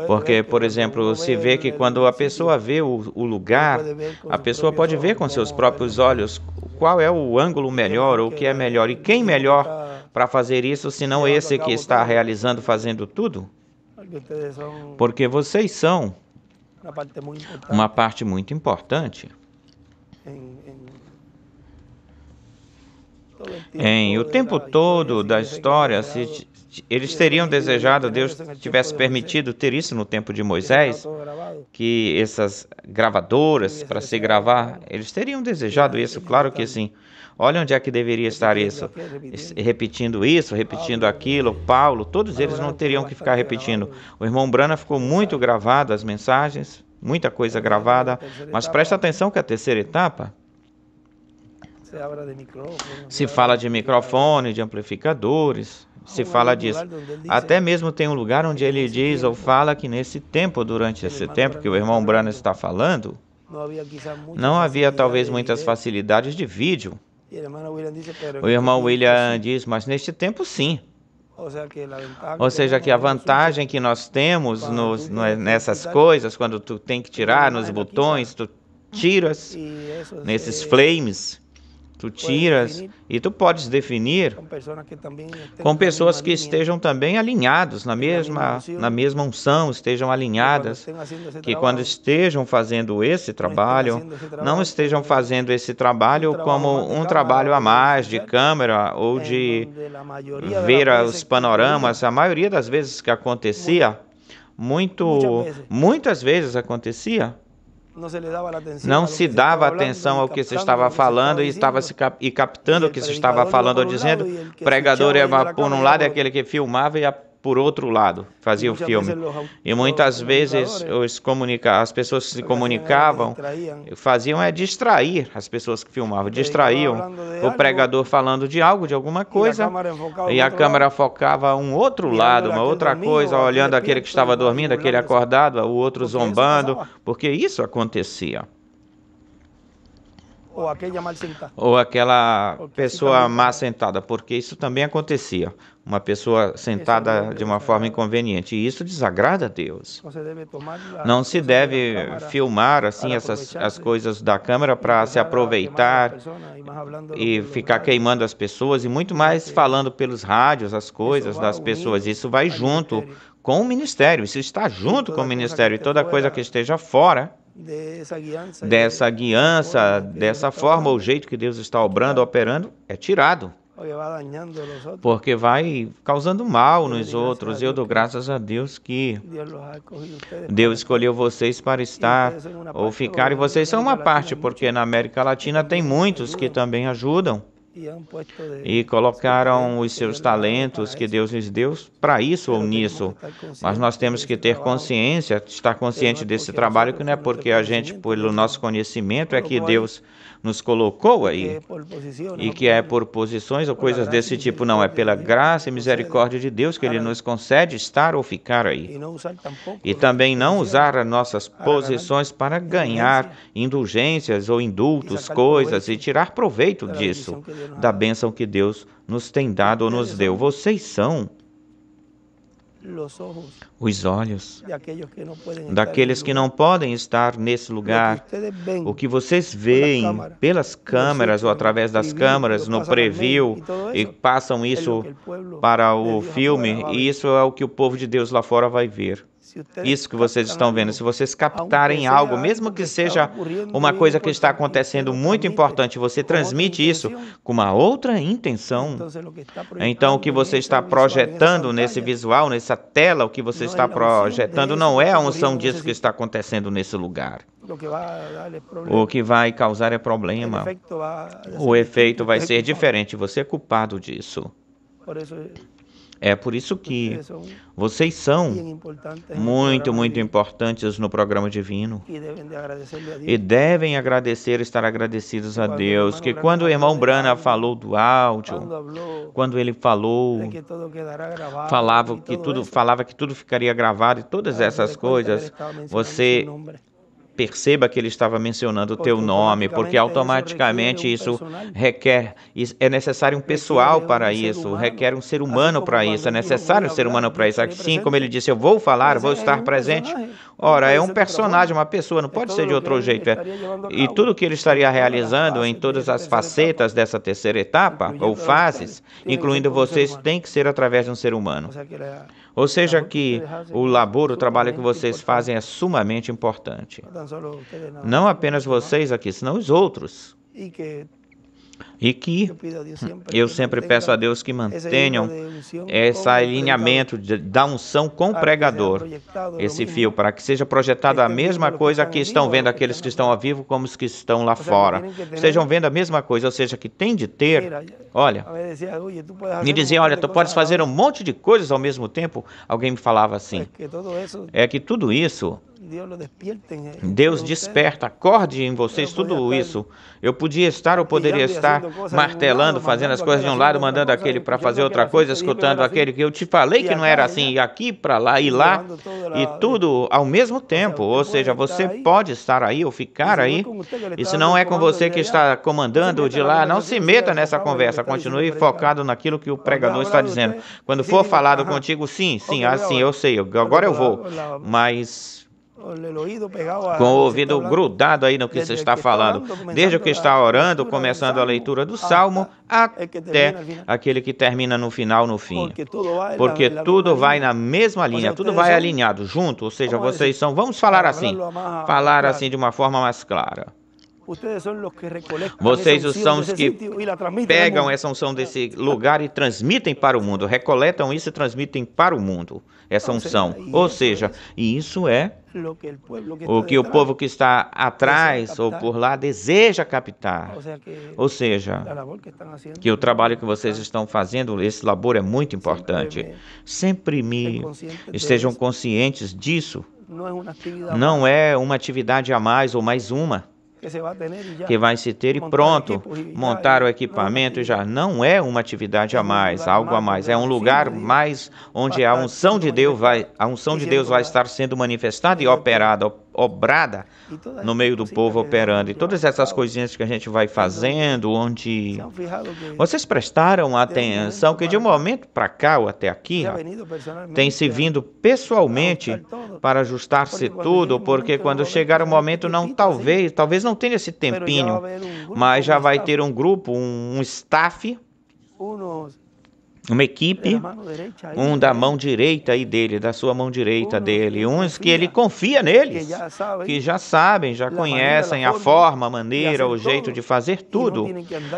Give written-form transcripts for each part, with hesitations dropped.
Porque, por exemplo, se vê que quando a pessoa vê o lugar, a pessoa pode ver com seus próprios olhos qual é o ângulo melhor, ou o que é melhor, e quem melhor para fazer isso, senão esse que está realizando, fazendo tudo? Porque vocês são uma parte muito importante. Em o tempo todo da história, se eles teriam desejado, Deus tivesse permitido ter isso no tempo de Moisés, que essas gravadoras para se gravar, eles teriam desejado isso, claro que sim. Olha onde é que deveria estar isso, repetindo isso, repetindo aquilo. Paulo, todos eles não teriam que ficar repetindo. O irmão Brana ficou muito gravado as mensagens, muita coisa gravada, mas presta atenção que a terceira etapa se fala de microfone, de amplificadores, se fala disso. Até mesmo tem um lugar onde ele diz ou fala que nesse tempo, durante esse tempo que o irmão Branham está falando, não havia talvez muitas facilidades de vídeo. O irmão William diz, mas neste tempo sim. Ou seja, que a vantagem que nós temos nessas coisas, quando tu tem que tirar nos botões, tu tiras nesses flames, tu tiras e tu podes definir com pessoas que estejam também alinhados na mesma unção, estejam alinhadas, que quando estejam fazendo esse trabalho, não estejam fazendo esse trabalho como um trabalho a mais de câmera ou de ver os panoramas. A maioria das vezes que acontecia, muitas vezes acontecia, não se dava atenção ao que se estava falando e estava captando o que se estava falando ou dizendo. O pregador ia por um lado e aquele que filmava ia por outro lado, fazia o filme. E muitas vezes as pessoas que se comunicavam faziam distrair as pessoas que filmavam, distraíam o pregador falando de algo, de alguma coisa, e a câmera focava um outro lado, uma outra coisa, olhando aquele que estava dormindo, aquele acordado, o outro zombando, porque isso acontecia. Ou aquela pessoa má sentada, porque isso também acontecia. Uma pessoa sentada de uma forma inconveniente, e isso desagrada a Deus. Não se deve filmar assim as coisas da câmera para se aproveitar e ficar queimando as pessoas, e muito mais falando pelos rádios as coisas das pessoas. Isso vai junto com o ministério, isso está junto com o ministério, e toda coisa que esteja fora dessa guiança, dessa forma ou jeito que Deus está operando, é tirado. Porque vai causando mal nos outros. Eu dou graças a Deus que Deus escolheu vocês para estar ou ficar, e vocês são uma parte, porque na América Latina tem muitos que também ajudam e colocaram os seus talentos que Deus lhes deu para isso ou nisso. Mas nós temos que ter consciência, estar consciente desse trabalho, que não é porque a gente, pelo nosso conhecimento, é que Deus nos colocou aí, e que é por posições ou coisas desse tipo, não, é pela graça e misericórdia de Deus que Ele nos concede estar ou ficar aí. E também não usar as nossas posições para ganhar indulgências ou indultos, coisas, e tirar proveito disso, da bênção que Deus nos tem dado ou nos deu. Vocês são os olhos daqueles que não podem estar nesse lugar. O que vocês veem pelas câmeras ou através das câmeras no preview e passam isso para o filme, e isso é o que o povo de Deus lá fora vai ver. Isso que vocês estão vendo, se vocês captarem algo, mesmo que seja uma coisa que está acontecendo muito importante, você transmite isso com uma outra intenção. Então, o que você está projetando nesse visual, nessa tela, o que você está projetando não é a unção disso que está acontecendo nesse lugar. O que vai causar é problema. O efeito vai ser diferente. Você é culpado disso. É por isso que vocês são muito, muito importantes no programa divino. E devem agradecer, estar agradecidos a Deus, que quando o irmão Branham falou do áudio, quando ele falava que tudo ficaria gravado e todas essas coisas, você perceba que ele estava mencionando o teu nome, porque automaticamente isso requer, é necessário um pessoal para isso, requer um ser humano para isso, é necessário um ser humano para isso. Assim como ele disse, eu vou falar, vou estar presente. Ora, é um personagem, uma pessoa, não pode ser de outro jeito. E tudo que ele estaria realizando em todas as facetas dessa terceira etapa, ou fases, incluindo vocês, tem que ser através de um ser humano. Ou seja, que o labor, o trabalho que vocês fazem é sumamente importante. Não apenas vocês aqui, senão os outros. E que eu sempre peço a Deus que mantenham esse alinhamento da unção com o pregador, esse fio, para que seja projetado a mesma coisa que estão vendo aqueles que estão ao vivo como os que estão lá fora. Estejam vendo a mesma coisa, ou seja, que tem de ter, olha, me diziam, olha, tu podes fazer um monte de coisas ao mesmo tempo. Alguém me falava assim, é que tudo isso, Deus desperta, acorde em vocês tudo isso. Eu podia estar ou poderia estar martelando, fazendo as coisas de um lado, mandando aquele para fazer outra coisa, escutando aquele que eu te falei que não era assim, e aqui para lá e lá, e tudo ao mesmo tempo. Ou seja, você pode estar aí ou ficar aí, e se não é com você que está comandando de lá, não se meta nessa conversa, continue focado naquilo que o pregador está dizendo. Quando for falado contigo, sim, assim, eu sei, agora eu vou, mas com o ouvido grudado aí no que você está falando, desde o que está orando, começando a leitura do Salmo, até aquele que termina no final, no fim. Porque tudo vai na mesma linha, tudo vai alinhado, junto, ou seja, vocês são, vamos falar assim de uma forma mais clara. Vocês são os que pegam essa unção desse lugar e transmitem para o mundo, recoletam isso e transmitem para o mundo, essa unção. Ou seja, e isso é o que o povo que está atrás ou por lá deseja captar. Ou seja, que o trabalho que vocês estão fazendo, esse labor é muito importante. Sempre estejam conscientes disso. Não é uma atividade a mais ou mais uma que vai se ter e pronto, montar o equipamento já não é uma atividade a mais, algo a mais, é um lugar mais onde a unção de Deus vai estar sendo manifestada e obrada no meio do povo operando, e todas essas coisinhas que a gente vai fazendo, onde vocês prestaram atenção que de um momento para cá ou até aqui, tem se vindo pessoalmente para ajustar-se tudo, porque quando chegar o momento, talvez não tenha esse tempinho, mas já vai ter um grupo, um staff, uma equipe, um da mão direita aí dele, da sua mão direita dele, uns que ele confia neles, que já sabem, já conhecem a forma, a maneira, o jeito de fazer tudo,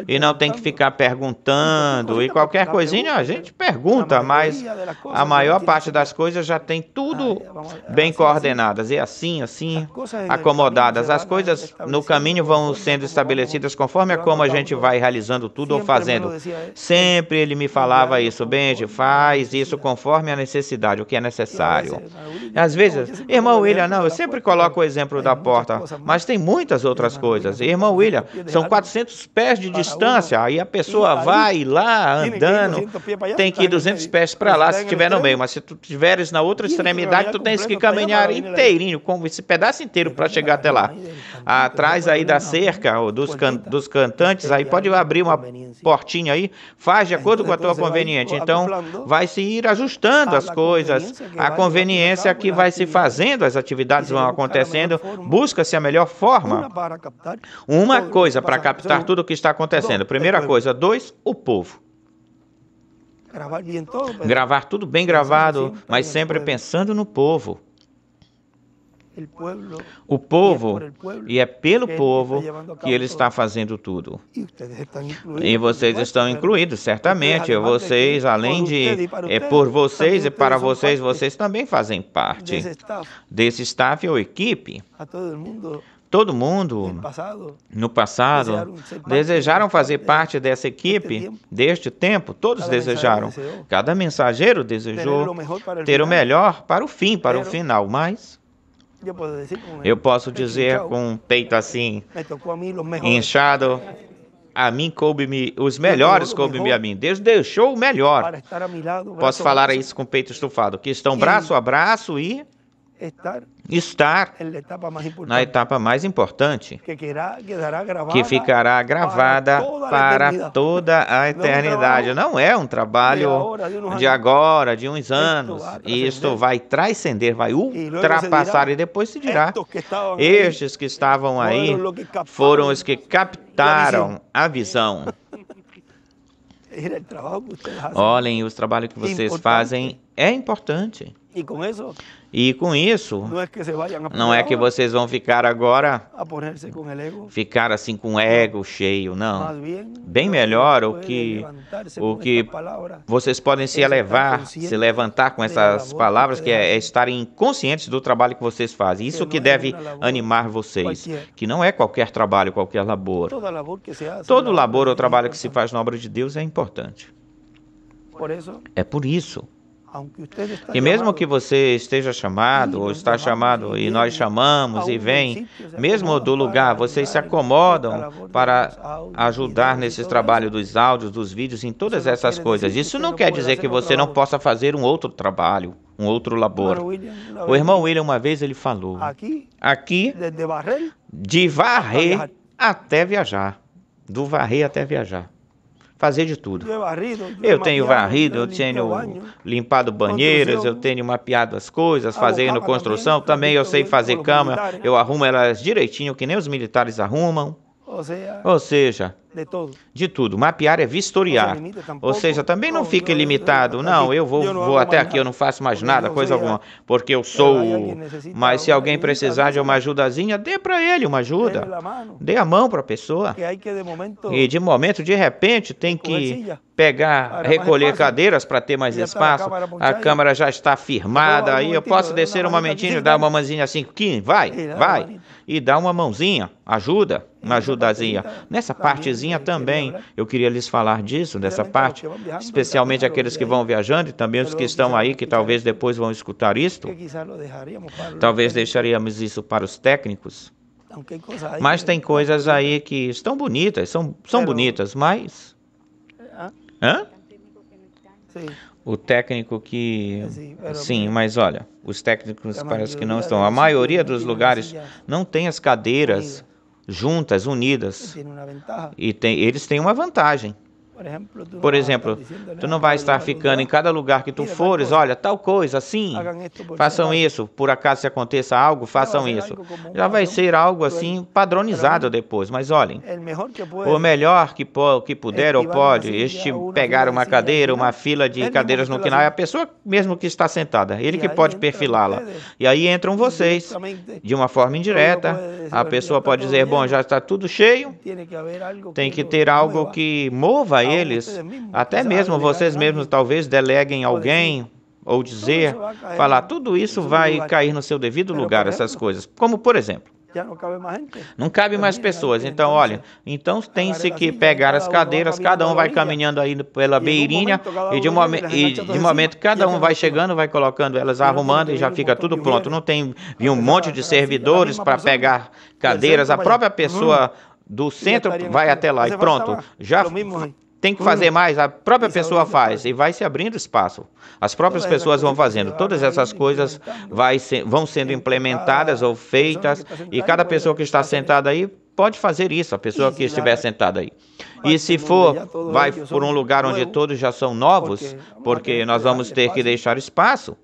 e não tem que ficar perguntando, e qualquer coisinha a gente pergunta, mas a maior parte das coisas já tem tudo bem coordenadas, e assim, acomodadas, as coisas no caminho vão sendo estabelecidas conforme como a gente vai realizando tudo ou fazendo. Sempre ele me falava isso, Benji, faz isso conforme a necessidade, o que é necessário. Às vezes, irmão William, não, eu sempre coloco o exemplo da porta, mas tem muitas outras coisas. Irmão William, são 400 pés de distância, aí a pessoa vai lá andando, tem que ir 200 pés para lá se estiver no meio, mas se tu estiveres na outra extremidade, tu tens que caminhar inteirinho, com esse pedaço inteiro para chegar até lá. Atrás aí da cerca, ou dos cantantes, aí pode abrir uma portinha aí, faz de acordo com a tua conveniência. Então, vai se ir ajustando as coisas, a conveniência que vai se fazendo, as atividades vão acontecendo, busca-se a melhor forma. Uma coisa para captar tudo o que está acontecendo. Primeira coisa. 2, o povo. Gravar tudo bem gravado, mas sempre pensando no povo. O povo, e é pelo povo que ele está fazendo tudo. E vocês estão incluídos, certamente. Vocês, além de por vocês e para vocês, vocês também fazem parte desse staff ou equipe. Todo mundo, no passado, desejaram fazer parte dessa equipe, deste tempo, todos desejaram. Cada mensageiro desejou ter o melhor para o fim, para o final, mas eu posso dizer com o peito assim, inchado, a mim coube-me, os melhores coube-me a mim. Deus deixou o melhor. Posso falar isso com o peito estufado, que estão braço a braço e estar na etapa mais importante, que ficará gravada para toda a eternidade. Não é um trabalho de agora, de uns anos. E isto vai transcender, vai ultrapassar, e depois se dirá: estes que estavam aí foram os que captaram a visão. Olhem, os trabalhos que vocês fazem é importante. E com isso, não é que vocês vão ficar agora, ficar assim com o ego cheio, não. Bem melhor o que vocês podem se elevar, se levantar com essas palavras, que é estarem conscientes do trabalho que vocês fazem. Isso que deve animar vocês, que não é qualquer trabalho, qualquer labor. Todo labor ou trabalho que se faz na obra de Deus é importante. É por isso. E mesmo que você esteja chamado, ou está chamado, e nós chamamos e vem, mesmo do lugar, vocês se acomodam para ajudar nesse trabalho dos áudios, dos vídeos, em todas essas coisas. Isso não quer dizer que você não possa fazer um outro trabalho, um outro labor. O irmão William, uma vez, ele falou, aqui, de varrer até viajar, do varrer até viajar. Fazer de tudo. Eu tenho varrido, eu tenho limpado banheiras, eu tenho mapeado as coisas, fazendo construção. Também eu sei fazer cama, eu arrumo elas direitinho, que nem os militares arrumam. Ou seja, de tudo. Mapear é vistoriar. Ou seja, também não fique limitado. Não, eu vou até aqui, eu não faço mais nada, coisa alguma, porque eu sou. Mas se alguém precisar de uma ajudazinha, dê para ele uma ajuda. Dê a mão para a pessoa. E de momento, de repente, tem que pegar, recolher cadeiras para ter mais espaço. A câmera já está firmada. Aí eu posso descer um momentinho e dar uma mãozinha assim. Vai. E dá uma mãozinha, ajuda, uma ajudazinha. Nessa partezinha também, eu queria lhes falar disso, dessa parte, especialmente aqueles que vão viajando e também os que estão aí, que talvez depois vão escutar isto. Talvez deixaríamos isso para os técnicos. Mas tem coisas aí que estão bonitas, são bonitas, mas... Hã? O técnico que... Sim, mas olha, os técnicos parece que não estão. A maioria dos lugares não tem as cadeiras juntas, unidas. E eles têm uma vantagem. Por exemplo, tu não vai estar ficando em cada lugar que tu fores, olha, tal coisa, assim, façam isso, por acaso se aconteça algo, façam isso. Já vai ser algo assim padronizado depois, mas olhem, o melhor que puder ou pode, pegar uma cadeira, uma fila de cadeiras no quintal, é a pessoa mesmo que está sentada, ele que pode perfilá-la. E aí entram vocês, de uma forma indireta, a pessoa pode dizer, bom, já está tudo cheio, tem que ter algo que mova eles, até mesmo vocês mesmos talvez deleguem alguém, ou dizer, falar, tudo isso vai cair no seu devido lugar, essas coisas. Como, por exemplo, não cabe mais pessoas, então, olha, então tem-se que pegar as cadeiras, cada um vai caminhando aí pela beirinha, e de momento cada um vai chegando, vai colocando elas, arrumando, e já fica tudo pronto. Não tem um monte de servidores para pegar cadeiras, a própria pessoa do centro vai até lá, e pronto, já... Tem que fazer mais, a própria pessoa faz e vai se abrindo espaço. As próprias pessoas vão fazendo. Todas essas coisas vão sendo implementadas ou feitas e cada pessoa que está sentada aí pode fazer isso, a pessoa que estiver sentada aí. E se for, vai por um lugar onde todos já são novos, porque nós vamos ter que deixar espaço.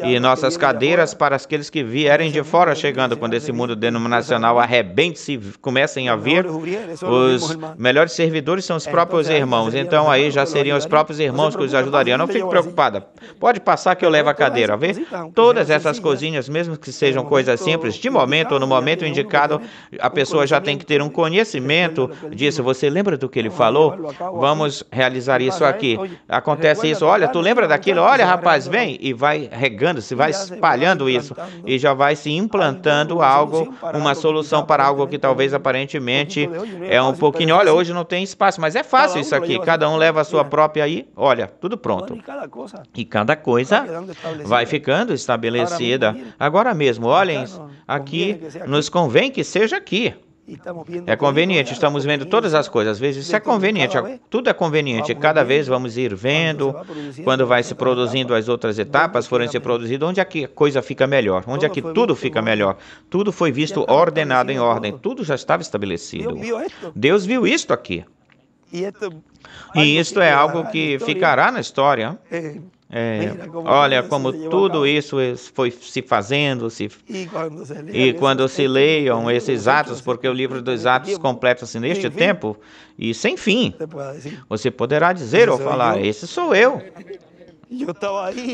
E nossas cadeiras para aqueles que vierem de fora chegando, quando esse mundo denominacional arrebente-se, comecem a vir, os melhores servidores são os próprios irmãos. Então aí já seriam os próprios irmãos que os ajudariam. Não fique preocupada. Pode passar que eu levo a cadeira, vê? Todas essas coisinhas, mesmo que sejam coisas simples, de momento ou no momento indicado, a pessoa já tem que ter um conhecimento disso. Você lembra do que ele falou? Vamos realizar isso aqui. Acontece isso. Olha, tu lembra daquilo? Olha, rapaz, vem. E vai regando, se vai espalhando isso. E já vai se implantando algo, uma solução para algo que talvez aparentemente é um pouquinho... Olha, hoje não tem espaço, mas é fácil isso aqui. Cada um leva a sua própria aí. Olha, tudo pronto. E cada coisa vai ficando estabelecida. Agora mesmo, olhem, aqui nos convém que seja aqui. É conveniente, estamos vendo todas as coisas. Às vezes isso é conveniente, tudo é conveniente. Cada vez vamos ir vendo quando vai se produzindo as outras etapas, forem se produzindo, onde é que a coisa fica melhor, onde é que tudo fica melhor. Tudo foi visto ordenado em ordem, tudo já estava estabelecido. Deus viu isto aqui. E isto é algo que ficará na história. Olha como tudo isso foi se fazendo, e quando se leiam esses atos, porque o livro dos Atos completa-se neste tempo e sem fim, você poderá dizer ou falar: esse sou eu.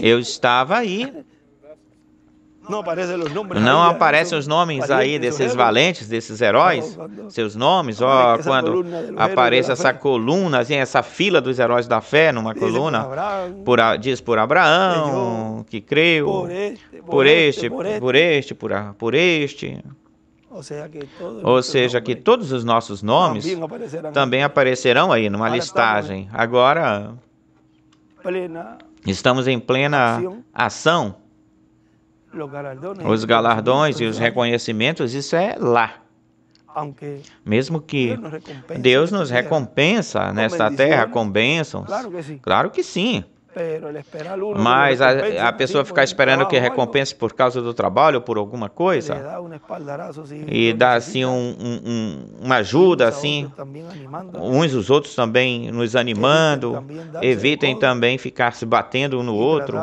Eu estava aí. Não aparecem os nomes aí desses valentes, desses heróis, seus nomes, quando aparece essa coluna, assim, essa fila dos heróis da fé numa coluna, diz por Abraão, que creu, por este. Ou seja, que todos os nossos nomes também aparecerão aí numa listagem. Agora, estamos em plena ação. Os galardões e os reconhecimentos, isso é lá. Mesmo que Deus nos recompensa nesta terra com bênçãos, claro que sim. Mas a pessoa ficar esperando que recompense por causa do trabalho ou por alguma coisa, e dá assim uma ajuda, assim, uns os outros também nos animando, evitem também ficar se batendo um no outro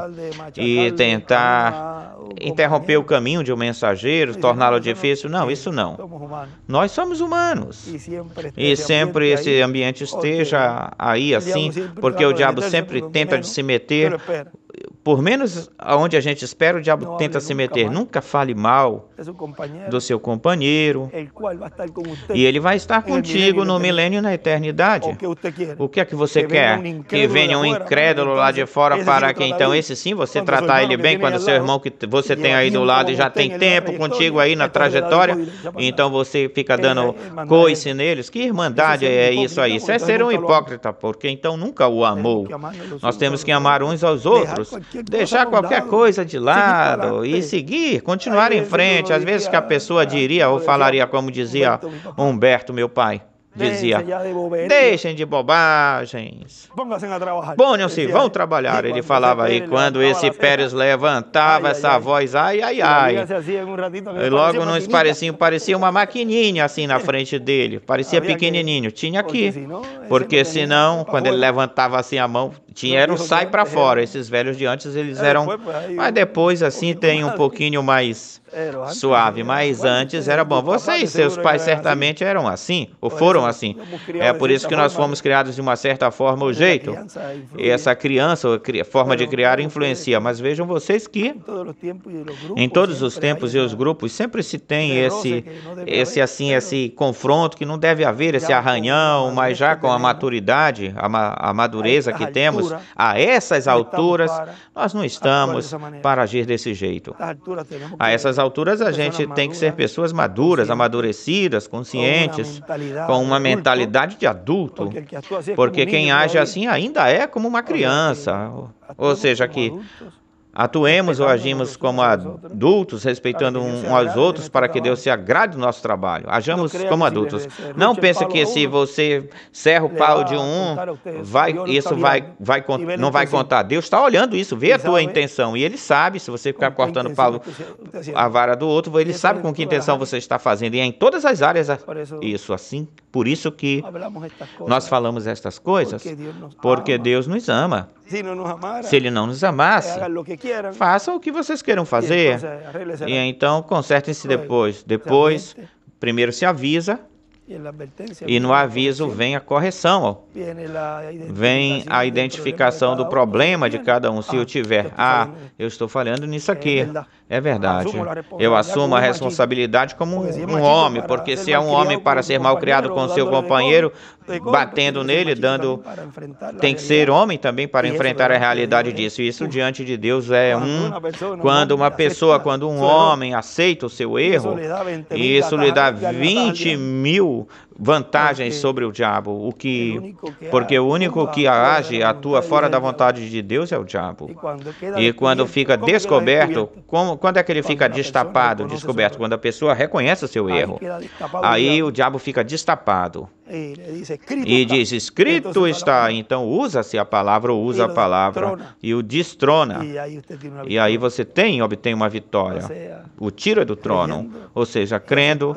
e tentar interromper o caminho de um mensageiro, torná-lo difícil. Não, isso não. Nós somos humanos. E sempre esse ambiente esteja aí assim, porque o diabo sempre tenta se meter, por menos aonde a gente espera, o diabo tenta se meter. Nunca fale mal do seu companheiro, e ele vai estar contigo no milênio e na eternidade. O que é que você quer? Que venha um incrédulo lá de fora para que então esse sim você tratar ele bem, quando seu irmão que você tem aí do lado e já tem tempo contigo aí na trajetória, então você fica dando coice neles. Que irmandade é isso aí? Isso é ser um hipócrita, porque então nunca o amou. Nós temos que amar uns aos outros, deixar qualquer coisa de lado e seguir, continuar em frente. Às vezes que a pessoa diria ou falaria como dizia Humberto, meu pai, dizia: deixem de bobagens, ponham-se, vão trabalhar. Ele falava aí, quando esse Pérez levantava essa voz, ai, ai, ai, e logo nos parecia uma maquininha assim na frente dele, parecia pequenininho, tinha aqui, porque senão, quando ele levantava assim a mão, era um sai para fora. Esses velhos de antes, eles eram, mas depois assim tem um pouquinho mais suave, mas antes era bom. Vocês, seus pais certamente eram assim, ou foram assim. É por isso que nós fomos criados de uma certa forma, o jeito. E essa criança, a forma de criar influencia. Mas vejam vocês que em todos os tempos e os grupos sempre se tem esse confronto, que não deve haver esse arranhão, mas já com a maturidade, a madureza que temos, a essas alturas, nós não estamos para agir desse jeito. A essas alturas a gente tem que ser pessoas maduras, amadurecidas, conscientes, com uma mentalidade de adulto, porque quem age assim ainda é como uma criança. Ou seja, que atuemos ou agimos como adultos, respeitando uns aos outros, para que Deus se agrade do nosso trabalho. Hajamos como adultos. Não pense que se você serra o pau de não vai contar. Deus está olhando isso, vê a tua intenção, e Ele sabe. Se você ficar cortando a vara do outro, Ele sabe com que intenção você está fazendo, e é em todas as áreas isso assim. Por isso que nós falamos estas coisas, porque Deus nos ama. Se Ele não nos amasse, façam o que vocês queiram fazer, e então consertem-se depois. Primeiro se avisa, e no aviso vem a correção, vem a identificação do problema de cada um. Se eu tiver, eu estou falhando nisso aqui, é verdade. Eu assumo a responsabilidade como um homem, porque se é um homem para ser mal criado com seu companheiro, batendo nele, tem que ser homem também para enfrentar a realidade disso. Isso diante de Deus quando um homem aceita o seu erro, e isso lhe dá 20 mil vantagens sobre o diabo, porque o único que age e atua fora da vontade de Deus é o diabo. E quando fica descoberto, quando é que ele fica destapado, descoberto? Quando a pessoa reconhece o seu erro. Aí o diabo fica destapado. E diz, escrito está, então usa-se a palavra, ou usa a palavra, e o destrona. E aí você obtém uma vitória. O tira do trono, ou seja, crendo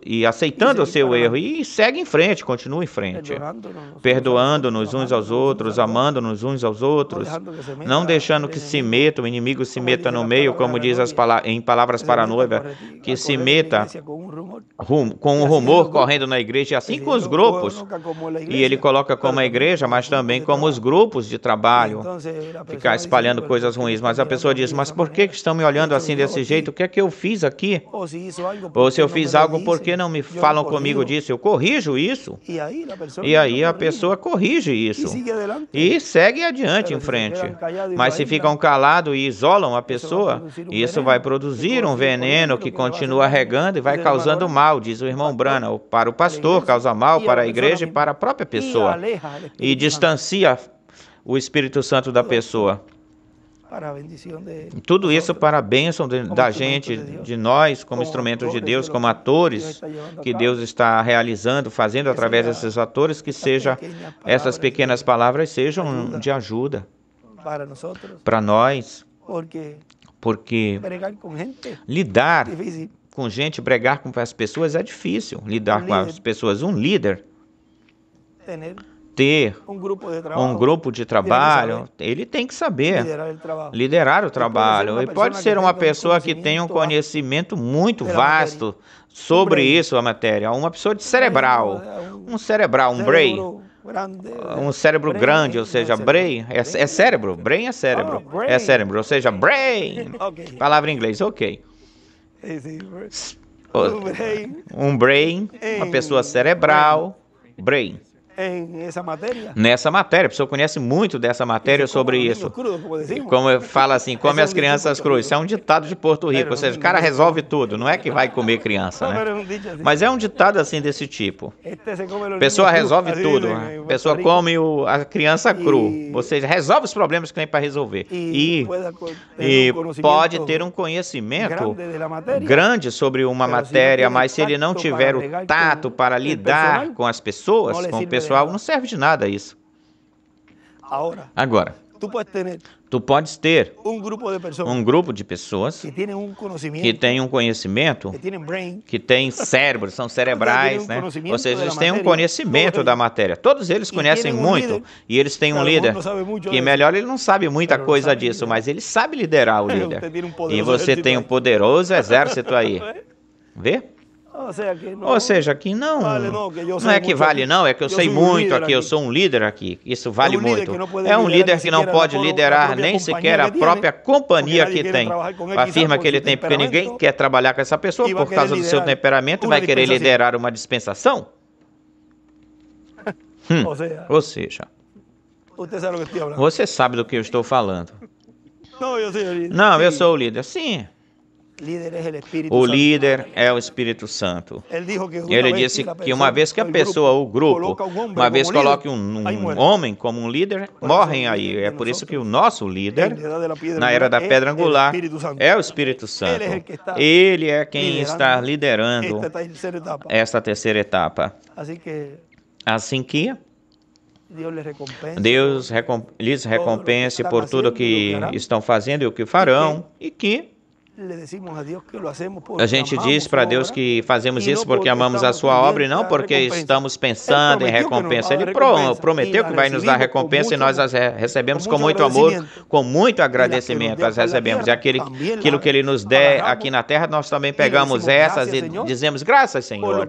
e aceitando o seu erro, e segue em frente, continua em frente. Perdoando-nos uns aos outros, amando-nos uns aos outros, não deixando que o inimigo se meta no meio, como diz em palavras para a noiva, que se meta com um rumor correndo na igreja, assim com os grupos. E ele coloca como a igreja, mas também como os grupos de trabalho, ficar espalhando coisas ruins. Mas a pessoa diz, mas por que estão me olhando assim desse jeito? O que é que eu fiz aqui? Ou se eu fiz algo, por que não me falam comigo disso? Eu corrijo isso. E aí a pessoa corrige isso. E segue adiante em frente. Mas se ficam calados e isolam a pessoa, isso vai produzir um veneno que continua regando e vai causando mal, diz o irmão Branham. Para o pastor, causa mal para a igreja e para a própria pessoa. E distancia o Espírito Santo da pessoa. Tudo isso para a bênção da gente, de nós, como instrumentos de Deus, como atores que Deus está realizando, fazendo através desses atores, que essas pequenas palavras sejam de ajuda para nós, porque lidar com gente, bregar com as pessoas é difícil. Lidar com as pessoas, um líder, ter um grupo de trabalho, ele tem que saber liderar o trabalho. E pode ser uma pessoa que tem um conhecimento muito vasto sobre isso, a matéria. Uma pessoa cerebral, um brain. Um cérebro grande, ou seja, brain é cérebro, brain é cérebro, ou seja, brain, palavra em inglês, ok. Um brain, uma pessoa cerebral, brain. Nessa matéria, a pessoa conhece muito dessa matéria sobre isso. Como fala assim, come as crianças cruas. Isso é um ditado de Porto Rico, ou seja, o cara resolve tudo, não é que vai comer criança, né? Mas é um ditado assim desse tipo. A pessoa resolve tudo, a pessoa come a criança cru, ou seja, resolve os problemas que tem para resolver. E pode ter um conhecimento grande sobre uma matéria, mas se ele não tiver o tato para lidar com as pessoas, com o pessoal, não serve de nada isso. Agora, tu podes ter um grupo de pessoas que têm um conhecimento, que têm cérebros, são cerebrais, né? Ou seja, eles têm um conhecimento da matéria. Todos eles conhecem muito, e eles têm um líder que melhor, ele não sabe muita coisa disso, mas ele sabe liderar o líder. E você tem um poderoso exército aí. Vê? Ou seja, aqui não é que vale não, é que eu sei muito aqui, eu sou um líder aqui, isso vale muito. É um líder que não pode liderar nem sequer a própria companhia que tem, a firma que ele tem, porque ninguém quer trabalhar com essa pessoa por causa do seu temperamento, vai querer liderar uma dispensação? Ou seja, você sabe do que eu estou falando. Não, eu sou o líder, sim. O líder é o Espírito Santo. Ele disse que uma vez que a pessoa, o grupo, uma vez coloque um homem como um líder, morrem aí. É por isso que o nosso líder, na era da pedra angular, é o Espírito Santo. Ele é quem está liderando esta terceira etapa. Assim que Deus lhes recompense por tudo que estão fazendo e o que farão, e que a gente diz para Deus que fazemos isso porque amamos a sua obra e não porque estamos pensando em recompensa. Ele prometeu que vai nos dar recompensa e nós as recebemos com muito amor, com muito agradecimento. As recebemos. E aquilo que Ele nos der aqui na terra, nós também pegamos essas e dizemos graças, Senhor,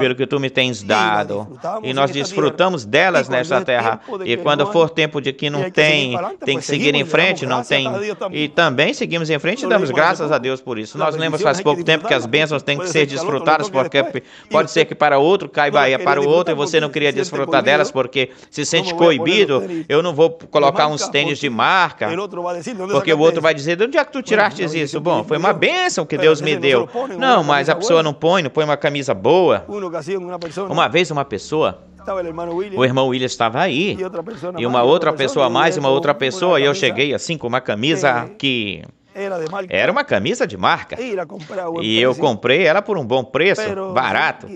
pelo que Tu me tens dado. E nós desfrutamos delas nesta terra. E quando for tempo de que não tem que seguir em frente, não tem. E também seguimos em frente e damos graças graças a Deus por isso. Nós lemos faz pouco tempo que as bênçãos têm que ser desfrutadas, porque pode ser que para outro caiba para o outro e você não queria desfrutar delas porque se sente coibido. Eu não vou colocar uns tênis de marca, porque o outro vai dizer, de onde é que tu tiraste isso? Bom, foi uma bênção que Deus me deu. Não, mas a pessoa não põe uma camisa boa. Uma vez uma pessoa, o irmão William estava aí, e uma outra pessoa mais, uma outra pessoa, e eu cheguei assim com uma camisa que era uma camisa de marca, e eu comprei ela por um bom preço, barato,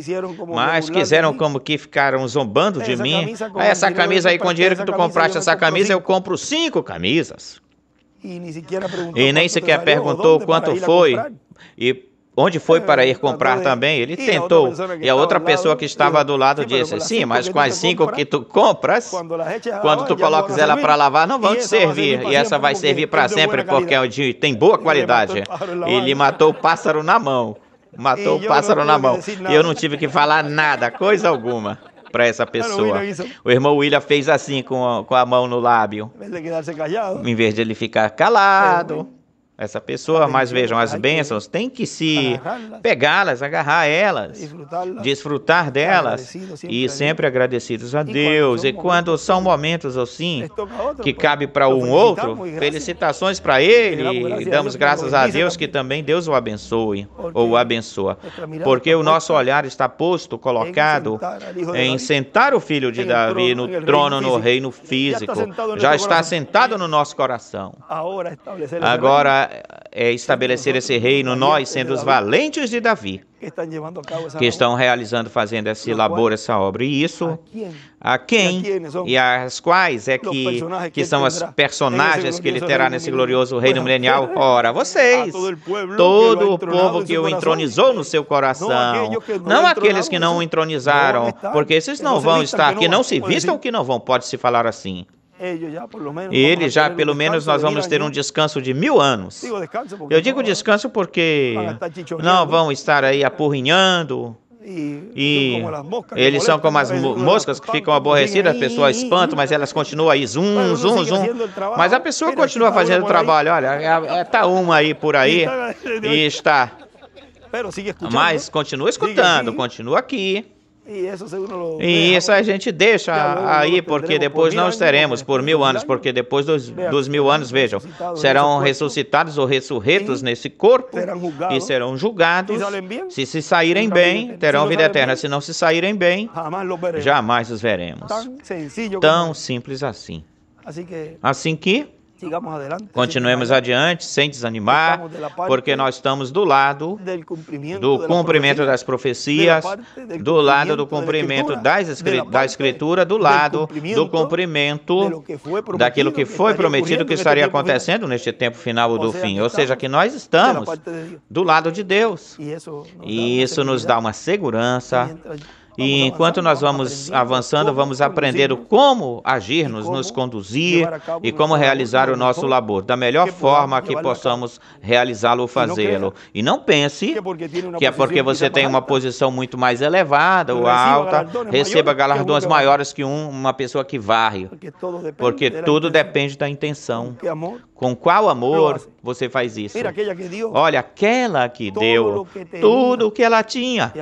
mas quiseram como que ficaram zombando de mim. Essa camisa aí, com o dinheiro que tu compraste essa camisa, eu compro 5 camisas. E nem sequer perguntou quanto foi, e onde foi para ir comprar também. Ele tentou. E a outra pessoa que estava do lado disse, sim, mas com as 5 que tu compras, quando tu colocas ela para lavar, não vão te servir. E essa vai servir para sempre, porque tem boa qualidade. Ele matou o pássaro na mão. Matou o pássaro na mão. E eu não tive que falar nada, coisa alguma, para essa pessoa. O irmão William fez assim com a mão no lábio, em vez de ele ficar calado. Essa pessoa, mas vejam, as bênçãos tem que se pegá-las, agarrar elas, desfrutar delas e sempre agradecidos a Deus. E quando são momentos assim, que cabe para um outro, felicitações para ele e damos graças a Deus que também Deus o abençoe ou o abençoa. Porque o nosso olhar está posto, colocado em sentar o filho de Davi no trono, no reino físico. Já está sentado no nosso coração. Agora é estabelecer esse reino, nós sendo os valentes de Davi, que estão fazendo esse labor, essa obra. E isso, a quem e as quais é que são as personagens que ele terá nesse glorioso reino milenial? Ora, vocês, todo o povo que o entronizou no seu coração, não aqueles que não o entronizaram, porque esses não vão estar, que não se vistam, que não vão, pode-se falar assim. Ele já, pelo menos, nós vamos ter um descanso de 1000 anos. Eu digo descanso porque não vão estar aí apurrinhando. E eles são como as moscas que ficam aborrecidas, a pessoa espanta, mas elas continuam aí, zum, zum, zum. Mas a pessoa continua fazendo o trabalho. Olha, está uma aí por aí e está. Mas continua escutando, continua aqui. E isso a gente deixa aí, porque depois não estaremos por 1000 anos, porque depois dos 1000 anos, vejam, serão ressuscitados ou ressurretos nesse corpo e serão julgados. Se saírem bem, terão vida eterna. Se não se saírem bem, jamais os veremos. Tão simples assim. Assim que continuemos adiante, sem desanimar, porque nós estamos do lado do cumprimento das profecias, do lado do cumprimento da Escritura, do lado do cumprimento daquilo que foi prometido que estaria acontecendo neste tempo final do fim. Ou seja, que nós estamos do lado de Deus. E isso nos dá uma segurança. E enquanto nós vamos avançando, vamos aprender como agir, nos conduzir e como realizar o nosso labor, da melhor forma que possamos realizá-lo ou fazê-lo. E não pense que é porque você tem uma posição muito mais elevada ou alta, receba galardões maiores que uma pessoa que varre, porque tudo depende da intenção. Com qual amor você faz isso? Olha, aquela que deu tudo o que ela tinha.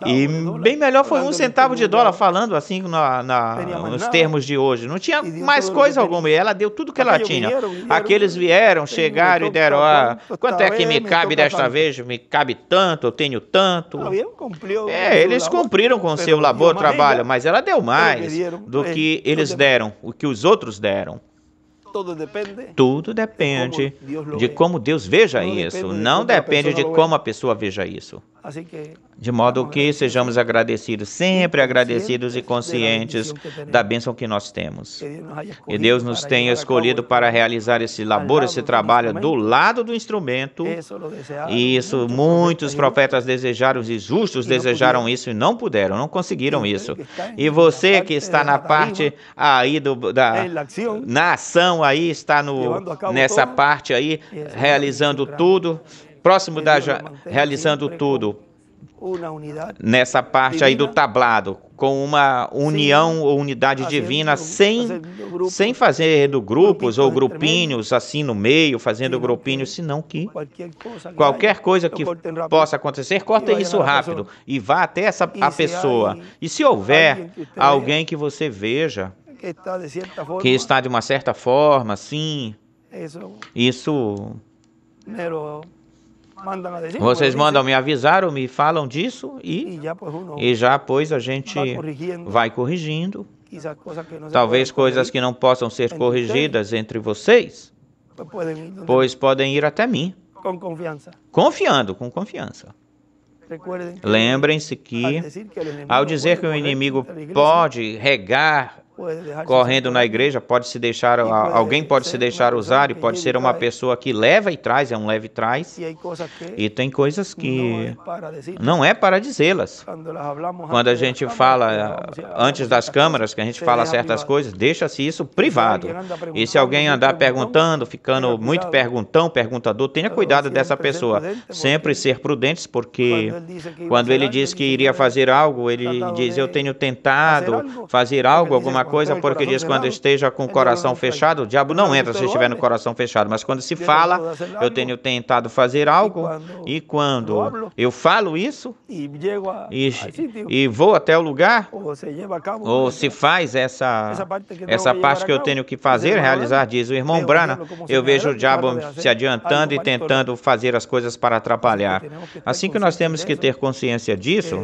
E bem melhor foi 1 centavo de dólar, falando assim nos termos de hoje. Não tinha mais coisa alguma. E ela deu tudo o que ela tinha. Aqueles vieram, chegaram e deram, quanto é que me cabe desta vez? Me cabe tanto, eu tenho tanto. Eles cumpriram com o seu labor, trabalho, mas ela deu mais do que eles deram, o que os outros deram. Tudo depende de como Deus veja isso. Não depende de como a pessoa veja isso. De modo que sejamos agradecidos, sempre agradecidos e conscientes da bênção que nós temos. E Deus nos tenha escolhido para realizar esse labor, esse trabalho do lado do instrumento. E isso muitos profetas desejaram e justos desejaram isso e não puderam, não conseguiram isso. E você que está na parte aí na ação aí, está nessa parte aí, realizando tudo, próximo realizando tudo, nessa parte aí do tablado, com uma união ou unidade divina, sem fazendo grupos ou grupinhos assim no meio, fazendo grupinhos, senão que qualquer coisa que possa acontecer, corta isso rápido e vá até a pessoa. E se houver alguém que você veja que está de uma certa forma, assim, isso... Vocês mandam me avisar ou me falam disso e já, pois, a gente vai corrigindo. Talvez coisas que não possam ser corrigidas entre vocês, pois podem ir até mim, confiando, com confiança. Lembrem-se que, ao dizer que o inimigo pode regar correndo na igreja, pode se deixar, alguém pode se deixar usar e pode ser uma pessoa que leva e traz, é um leve e traz, e tem coisas que não é para dizê-las. Quando a gente fala antes das câmeras, que a gente fala certas coisas, deixa-se isso privado. E se alguém andar perguntando, ficando muito perguntador, tenha cuidado dessa pessoa. Sempre ser prudentes, porque quando ele diz que iria fazer algo, ele diz, eu tenho tentado fazer algo, alguma coisa, porque diz quando esteja com o coração fechado, o diabo não entra se estiver no coração fechado, mas quando se fala, eu tenho tentado fazer algo, e quando eu falo isso, e vou até o lugar, ou se faz essa parte que eu tenho que fazer, realizar, diz o irmão Brana, eu vejo o diabo se adiantando e tentando fazer as coisas para atrapalhar. Assim que nós temos que ter consciência disso,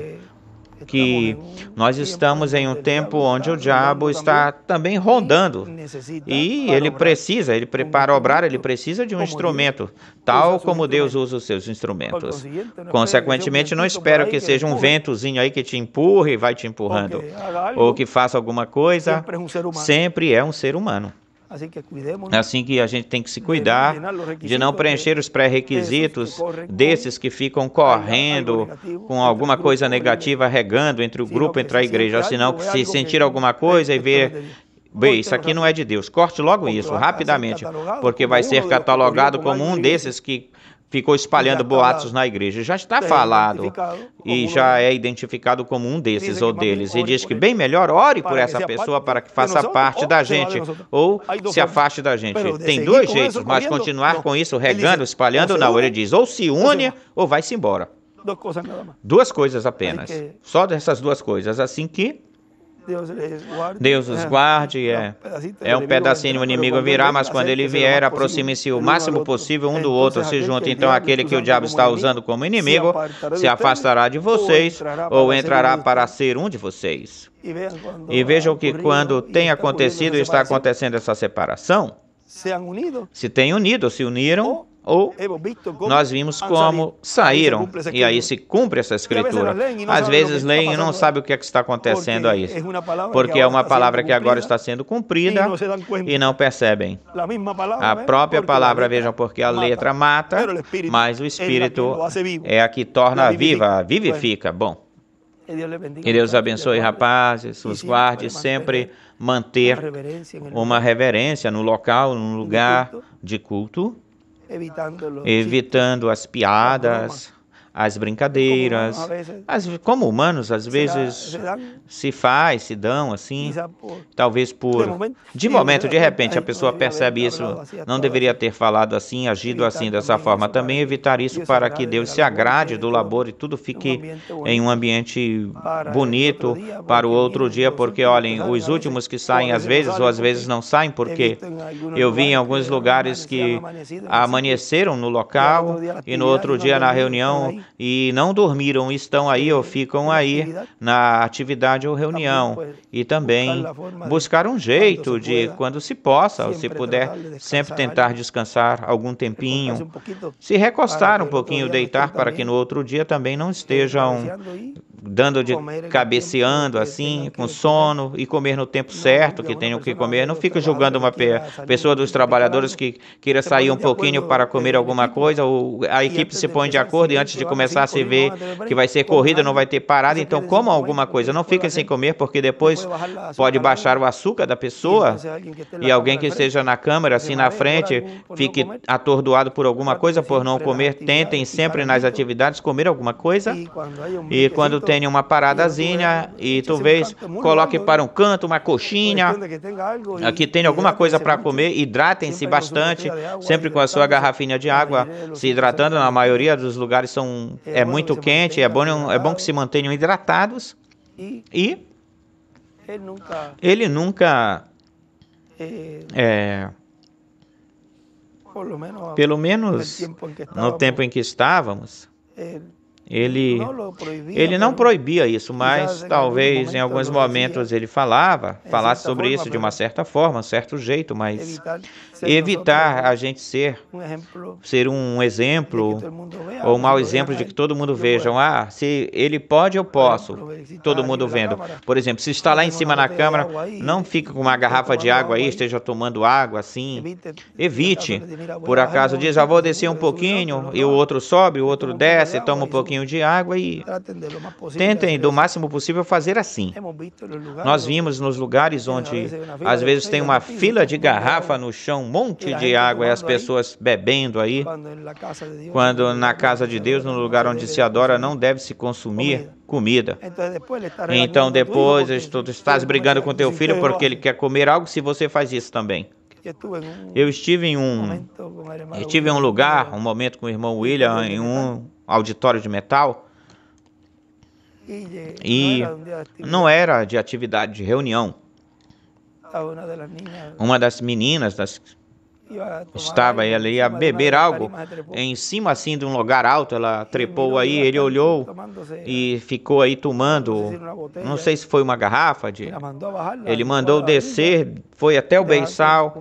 que nós estamos em um tempo onde o diabo está também rondando e ele para obrar, ele precisa de um instrumento, tal como Deus usa os seus instrumentos. Consequentemente, não espero que seja um ventozinho aí que te empurre e vai te empurrando, ou que faça alguma coisa, sempre é um ser humano. Assim que a gente tem que se cuidar de não preencher os pré-requisitos desses que ficam correndo com alguma coisa negativa, regando entre o grupo, entre a igreja, senão que se sentir alguma coisa e ver, isso aqui não é de Deus, corte logo isso, rapidamente, porque vai ser catalogado como um desses que ficou espalhando boatos na igreja. Já está falado e já é identificado como um desses ou deles. E diz que bem melhor ore por essa pessoa para que faça parte da gente ou se afaste da gente. Tem dois jeitos, mas continuar com isso, regando, espalhando, não. Ele diz ou se une ou vai-se embora. Duas coisas apenas. Só dessas duas coisas. Assim que Deus os guarde, é um pedacinho, o inimigo virá, mas quando ele vier, aproxime-se o máximo possível um do outro, se junte. Então aquele que o diabo está usando como inimigo se afastará de vocês ou entrará para ser um de vocês. E vejam que quando tem acontecido e está acontecendo essa separação, se têm unido, se uniram, ou nós vimos como saíram, e aí se cumpre essa escritura. Às vezes leem e não sabem o que é que está acontecendo aí, porque é uma palavra que agora está sendo cumprida e não percebem. A própria palavra, vejam, porque a letra mata, mas o Espírito é a que torna viva, vivifica. Bom, que Deus abençoe, rapazes, os guarde, sempre manter uma reverência no local, num lugar de culto, evitando as piadas, as brincadeiras, como humanos, às vezes se dão assim, talvez de momento, de repente, a pessoa percebe isso, não deveria ter falado assim, agido assim, dessa forma. Também evitar isso para que Deus se agrade do labor e tudo fique em um ambiente bonito para o outro dia, porque, olhem, os últimos que saem às vezes, ou às vezes não saem, porque eu vi em alguns lugares que amanheceram no local e no outro dia na reunião e não dormiram, estão aí ou ficam aí na atividade ou reunião. E também buscar um jeito de, quando se possa, ou se puder, sempre tentar descansar algum tempinho, se recostar um pouquinho, deitar, para que no outro dia também não estejam dando de cabeceando assim, com sono, e comer no tempo certo, que tenham que comer. Não fica julgando uma pessoa dos trabalhadores que queira sair um pouquinho para comer alguma coisa, ou a equipe se põe de acordo e antes de começar se vê que vai ser corrida, não vai ter parada, então comam alguma coisa. Não fiquem sem comer, porque depois pode baixar o açúcar da pessoa e alguém que esteja na câmara, assim na frente, fique atordoado por alguma coisa, por não comer. Tentem sempre nas atividades comer alguma coisa, e quando tem uma paradazinha e tu vês, coloque para um canto uma coxinha, aqui tem alguma coisa para comer. Hidratem-se bastante, sempre com a sua garrafinha de água, se hidratando. Na maioria dos lugares é muito quente, é bom que se mantenham hidratados. E ele nunca pelo menos no tempo em que estávamos, ele não proibia isso, mas talvez em alguns momentos ele falasse sobre isso de uma certa forma, um certo jeito, mas evitar a gente ser um exemplo ou um mau exemplo de que todo mundo veja. Se ele pode, eu posso. Todo mundo vendo. Por exemplo, se está lá em cima na câmara, não fique com uma garrafa de água aí, esteja tomando água assim. Evite. Por acaso diz, vou descer um pouquinho, e o outro sobe, o outro desce, toma um pouquinho de água, e tentem do máximo possível fazer assim. Nós vimos nos lugares onde às vezes tem uma fila de garrafa no chão, um monte de água, e as pessoas bebendo aí, quando na casa de Deus, no lugar onde se adora, não deve se consumir comida. Então depois tu estás brigando com teu filho porque ele quer comer algo, se você faz isso também. Eu estive em um lugar, um momento com o irmão William, em um auditório de metal, e não era de atividade, de reunião. Uma das meninas estava ali a beber algo em cima assim de um lugar alto. Ela trepou aí, ele olhou e ficou aí tomando, não sei se foi uma garrafa, ele mandou descer, foi até o beiçal,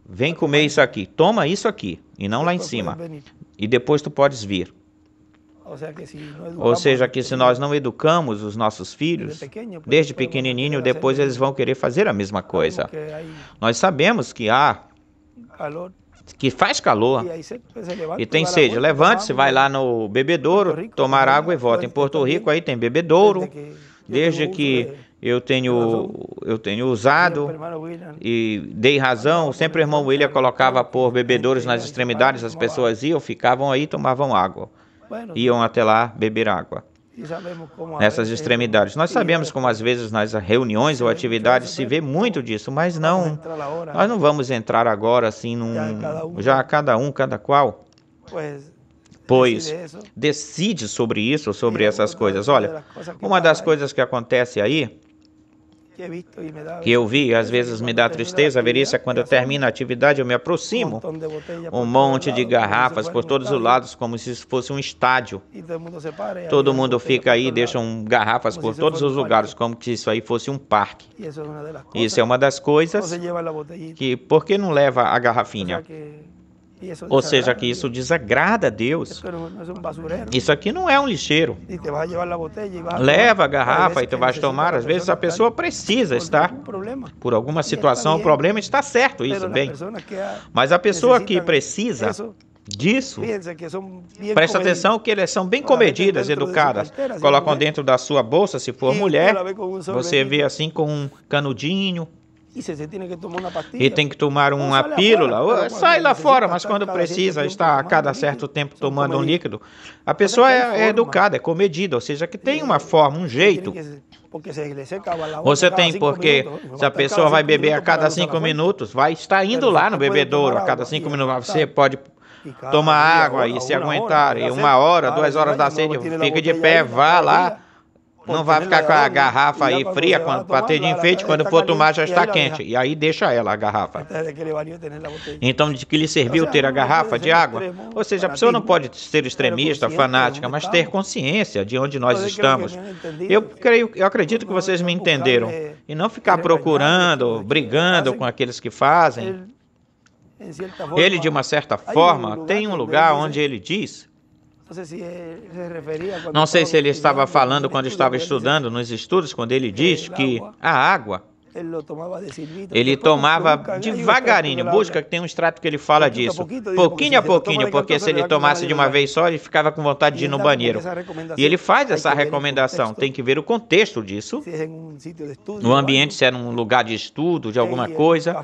vem comer isso aqui, toma isso aqui, e não lá em cima, e depois tu podes vir. Ou seja, que se nós não educamos os nossos filhos, desde pequenininho, depois eles vão querer fazer a mesma coisa. Nós sabemos que faz calor e tem sede. Levante-se, vai lá no bebedouro, tomar água e volta. Em Porto Rico aí tem bebedouro, desde que eu tenho usado e dei razão, sempre o irmão William colocava por bebedouros nas extremidades, as pessoas iam, ficavam aí, tomavam água. Iam até lá beber água nessas extremidades. Nós sabemos como às vezes nas reuniões ou atividades se vê muito disso, mas nós não vamos entrar agora assim já cada qual, pois decide sobre isso, sobre essas coisas. Olha, uma das coisas que acontece aí, que eu vi, às vezes me dá tristeza ver isso, é quando eu termino a atividade, eu me aproximo, um monte de garrafas por todos os lados, como se fosse um estádio. Todo mundo fica aí, deixam garrafas por todos os lugares, como se isso aí fosse um parque. Isso é uma das coisas que, por que não leva a garrafinha? Ou seja, que isso desagrada a Deus. Isso aqui não é um lixeiro. Leva a garrafa e tu vais tomar. Às vezes a pessoa precisa estar por alguma situação, o problema está certo, isso, bem. Mas a pessoa que precisa disso, presta atenção que eles são bem comedidas, educadas. Colocam dentro da sua bolsa, se for mulher, você vê assim com um canudinho, e tem que tomar uma pílula, sai lá fora, mas quando precisa, está a cada certo tempo tomando um líquido. A pessoa é educada, é comedida, ou seja, que tem uma forma, um jeito. Você tem, porque se a pessoa vai beber a cada 5 minutos, vai estar indo lá no bebedouro a cada 5 minutos, você pode tomar água e se aguentar, e 1 hora, 2 horas da sede, fica de pé, vá lá. Não vai ficar com a garrafa aí fria para ter de enfeite, quando for tomar já está quente. E aí deixa ela, a garrafa. Então, de que lhe serviu ter a garrafa de água? Ou seja, a pessoa não pode ser extremista, fanática, mas ter consciência de onde nós estamos. Eu acredito que vocês me entenderam. E não ficar procurando, brigando com aqueles que fazem. Ele, de uma certa forma, tem um lugar onde ele diz Não sei se ele estava falando quando estava estudando nos estudos, quando ele diz que a água ele tomava devagarinho, busca que tem um extrato que ele fala disso, pouquinho a pouquinho, porque se ele tomasse de uma vez só, ele ficava com vontade de ir no banheiro. E ele faz essa recomendação, tem que ver o contexto disso, no ambiente, se era um lugar de estudo, de alguma coisa,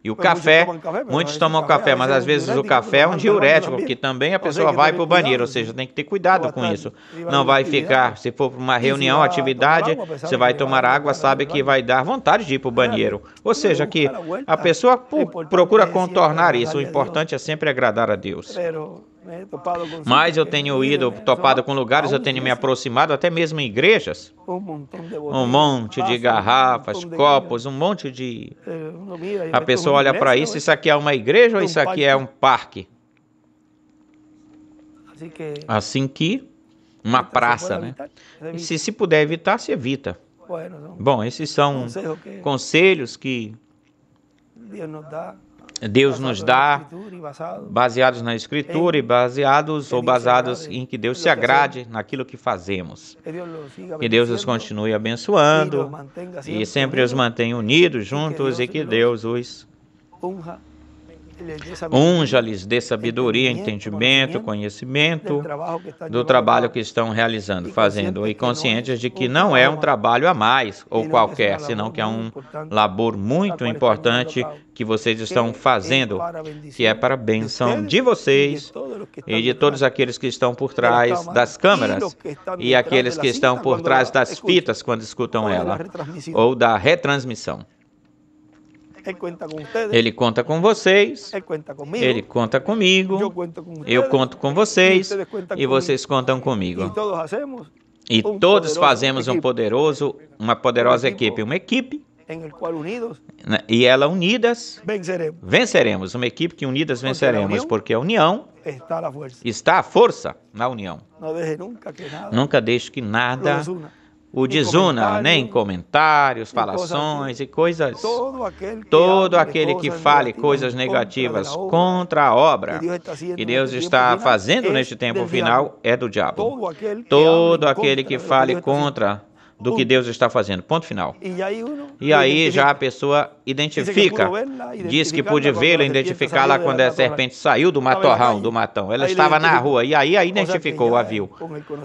e o café, muitos tomam café, mas às vezes o café é um diurético, que também a pessoa vai para o banheiro, ou seja, tem que ter cuidado com isso. Não vai ficar, se for para uma reunião, atividade, você vai tomar água, sabe que vai dar vontade de ir para o banheiro. Ou seja, que a pessoa procura contornar isso. O importante é sempre agradar a Deus. Mas eu tenho topado com lugares, eu tenho me aproximado, até mesmo em igrejas. Um monte de garrafas, copos, um monte de... A pessoa olha para isso aqui é uma igreja ou isso aqui é um parque? Assim que, uma praça, né? E se puder evitar, se evita. Bom, esses são conselhos que Deus nos dá, baseados na Escritura e baseados em que Deus se agrade naquilo que fazemos. Que Deus os continue abençoando e sempre os mantenha unidos, juntos, e que Deus os unja, lhes dê sabedoria, entendimento, conhecimento do trabalho que estão realizando, fazendo, e conscientes de que não é um trabalho a mais ou qualquer, senão que é um labor muito importante que vocês estão fazendo, que é para a bênção de vocês e de todos aqueles que estão por trás das câmeras e aqueles que estão por trás das fitas quando escutam ela, ou da retransmissão. Ele conta com vocês, ele conta comigo, eu conto com vocês e vocês contam comigo. E todos fazemos uma poderosa equipe, uma equipe, e ela unidas venceremos, uma equipe que unidas venceremos, porque a união está a força na união. Nunca deixe que nada o desuna, nem comentários, falações e coisas. Todo aquele que fale coisas negativas contra a obra que Deus está fazendo neste tempo final é do diabo. Todo aquele que fale contra do que Deus está fazendo. Ponto final. E aí já a pessoa identifica, diz que pôde vê-la, identificá-la quando a serpente saiu do matorrão, do matão. Ela estava na rua e aí a identificou, a viu.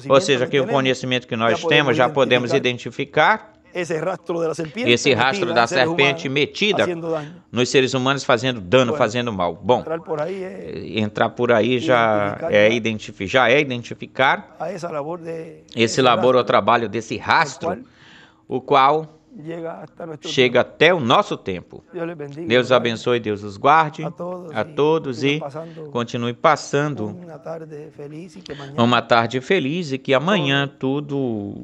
Ou seja, que o conhecimento que nós temos, já podemos identificar esse rastro da serpente metida nos seres humanos, fazendo dano, fazendo mal. Bom, entrar por aí já é identificar esse labor ou trabalho desse rastro, o qual chega até o nosso tempo. Deus abençoe, Deus os guarde a todos e continue passando uma tarde feliz e que amanhã tudo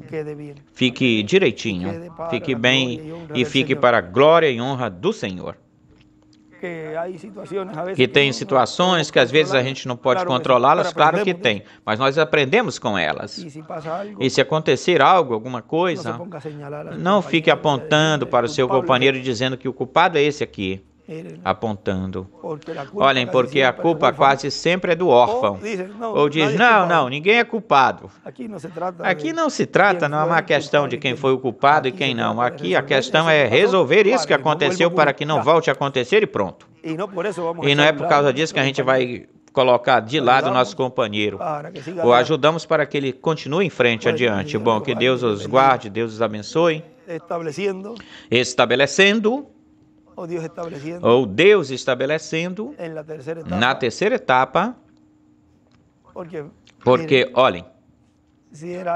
fique direitinho, fique bem e fique para a glória e honra do Senhor. Que tem situações que às vezes a gente não pode controlá-las, claro que tem, mas nós aprendemos com elas. E se acontecer algo, alguma coisa, não fique apontando para o seu companheiro e dizendo que o culpado é esse aqui, apontando. Olhem, porque a culpa quase sempre é do órfão. Ou diz, não, ninguém é culpado. Aqui não se trata, não é uma questão de quem foi o culpado e quem não. Aqui a questão é resolver isso que aconteceu para que não volte a acontecer e pronto. E não é por causa disso que a gente vai colocar de lado o nosso companheiro. Ou ajudamos para que ele continue em frente, adiante. Bom, que Deus os guarde, Deus os abençoe. Estabelecendo ou Deus estabelecendo na terceira etapa, porque, olhem, se era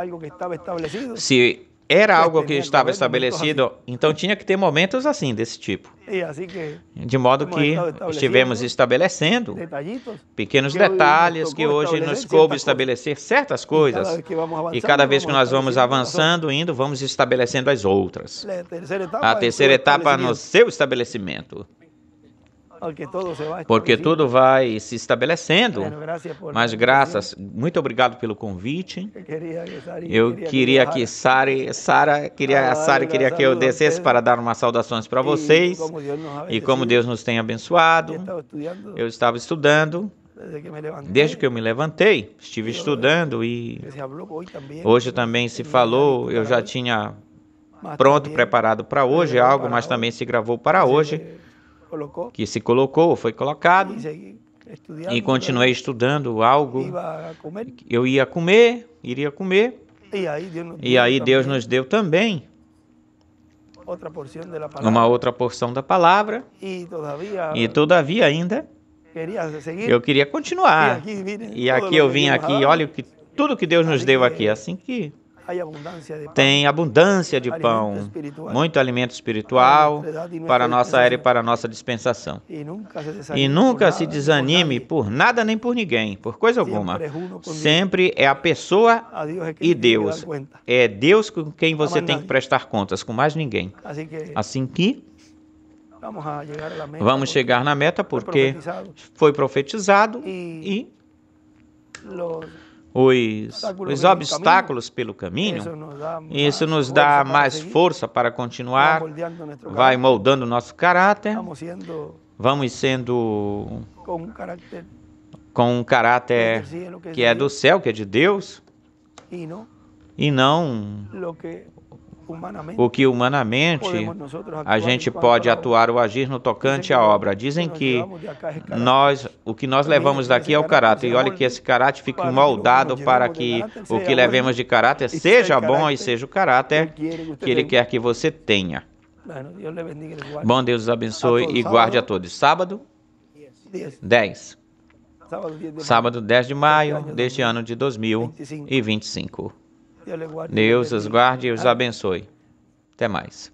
algo que estava estabelecido, então tinha que ter momentos assim, desse tipo. De modo que estivemos estabelecendo pequenos detalhes que hoje nos coube estabelecer certas coisas. E cada vez que nós vamos avançando, vamos estabelecendo as outras. A terceira etapa no seu estabelecimento. Porque tudo vai se estabelecendo. Mas graças, muito obrigado pelo convite. Eu queria que Sara queria que eu descesse para dar umas saudações para vocês. E como Deus nos tem abençoado, eu estava estudando Desde que eu me levantei, estive estudando e hoje também se falou, eu já tinha pronto, preparado para hoje algo, mas também se gravou para hoje, que se colocou, foi colocado, e continuei estudando algo. Eu iria comer, e aí Deus nos deu também uma outra porção da palavra, e todavia ainda eu queria continuar. E aqui eu vim aqui, olha tudo que Deus nos deu aqui, assim que tem abundância de pão, muito alimento espiritual para a nossa era e para a nossa dispensação. E nunca se desanime por nada nem por ninguém, por coisa alguma. Sempre é a pessoa e Deus. É Deus com quem você tem que prestar contas, com mais ninguém. Assim que vamos chegar na meta porque foi profetizado e os obstáculos pelo caminho, isso nos dá mais força para continuar, vai moldando o nosso caráter, vamos sendo com um caráter que é do céu, que é de Deus, e não o que humanamente a gente pode atuar ou agir no tocante à obra. Dizem que o que nós levamos daqui é o caráter, e olha que esse caráter fique moldado para que o que levemos de caráter seja bom e seja o caráter que Ele quer que você tenha. Bom Deus os abençoe e guarde a todos. Sábado 10. Sábado 10 de maio deste ano de 2025. Deus os guarde e os abençoe. Até mais.